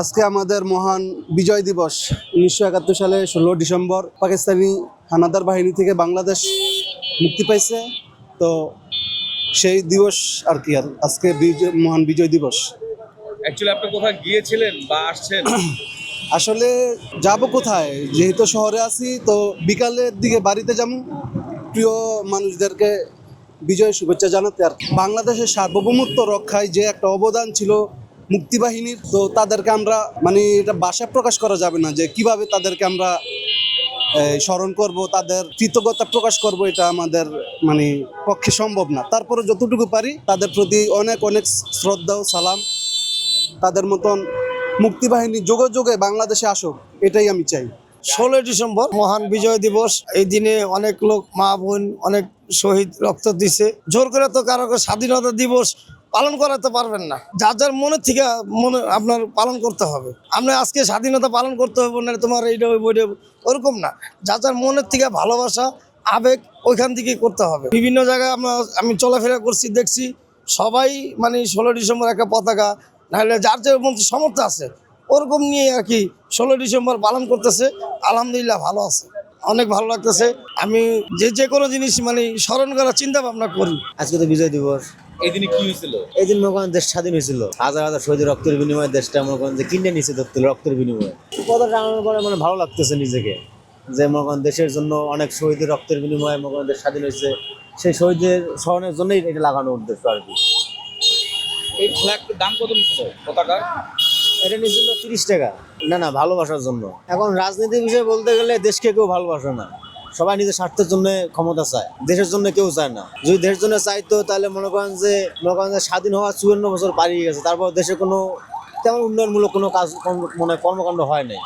আজকে আমাদের মহান বিজয় দিবস 1971 সালে 16 ডিসেম্বর পাকিস্তানি হানাদার বাহিনী থেকে বাংলাদেশ মুক্তি পাইছে। তো সেই দিবস আর কি, আর আজকে মহান বিজয় দিবস। অ্যাকচুয়ালি আপনি কোথায় গিয়েছিলেন বা আসছেন? আসলে যাব কোথায়, যেহেতু শহরে আছি, তো বিকালের দিকে বাড়িতে যাব প্রিয় মানুষদেরকে বিজয় শুভেচ্ছা জানাতে। আর বাংলাদেশের সার্বভৌমত্ব রক্ষায় যে একটা অবদান ছিল মুক্তিবাহিনীর, তো তাদেরকে আমরা এটা ভাষায় প্রকাশ করা যাবে না যে কিভাবে তাদেরকে আমরা স্মরণ করব, তাদের কৃতজ্ঞতা প্রকাশ করব, এটা আমাদের পক্ষে সম্ভব না। তারপরে যতটুকু পারি তাদের প্রতি অনেক অনেক শ্রদ্ধা ও সালাম। তাদের মতন মুক্তিবাহিনী যোগে যোগে বাংলাদেশে আসুক, এটাই আমি চাই। 16 ডিসেম্বর মহান বিজয় দিবস। এই দিনে অনেক লোক, মা বোন, অনেক শহীদ রক্ত দিছে। জোর করে তো কারো স্বাধীনতা দিবস পালন করাতে পারবেন না। যার যার মনের থেকে আপনার পালন করতে হবে। আমরা আজকে স্বাধীনতা পালন করতে হবে না তোমার এইটা ওইটা, ওরকম না। যার যার মনের থেকে ভালোবাসা, আবেগ ওইখান থেকেই করতে হবে। বিভিন্ন জায়গায় আমি চলাফেরা করছি, দেখছি সবাই 16 ডিসেম্বর একটা পতাকা, নাহলে যার যার মধ্যে সামর্থ্য আছে ওরকম নিয়ে আর কি 16 ডিসেম্বর পালন করতেছে। আলহামদুলিল্লাহ ভালো আছে, অনেক ভালো লাগতেছে। আমি যে কোনো জিনিস স্মরণ করার চিন্তা ভাবনা করি। আজকে তো বিজয় দিবস। এই দিনে কি হয়েছিল? এই দিন মনে করেন দেশ স্বাধীন হয়েছিল, হাজার হাজার শহীদের রক্তের বিনিময়ে দেশটা মনে করেন যে কিনে নিচ্ছে রক্তের বিনিময়ে। কথা টানানোর পরে ভালো লাগতেছে নিজেকে, যে মনে করেন দেশের জন্য অনেক শহীদের রক্তের বিনিময়ে মনে করেন দেশ স্বাধীন হয়েছে। সেই শহীদের স্মরণের জন্যই এটা লাগানোর উদ্দেশ্য আর কি। এই ফ্ল্যাগটার দাম কত নিছিল পতাকার? এটা নিয়েছিল 30 টাকা। না, ভালোবাসার জন্য। এখন রাজনীতির বিষয়ে বলতে গেলে দেশকে কেউ ভালোবাসে না, সবাই নিজের স্বার্থের জন্য ক্ষমতা চায়, দেশের জন্য কেউ চায় না। যদি দেশের জন্য চাইতো তাহলে মনে করেন যে স্বাধীন হওয়া 54 বছর পালিয়ে গেছে, তারপর দেশে কোনো তেমন উন্নয়নমূলক কোনো কাজ কর্মকাণ্ড হয় নাই।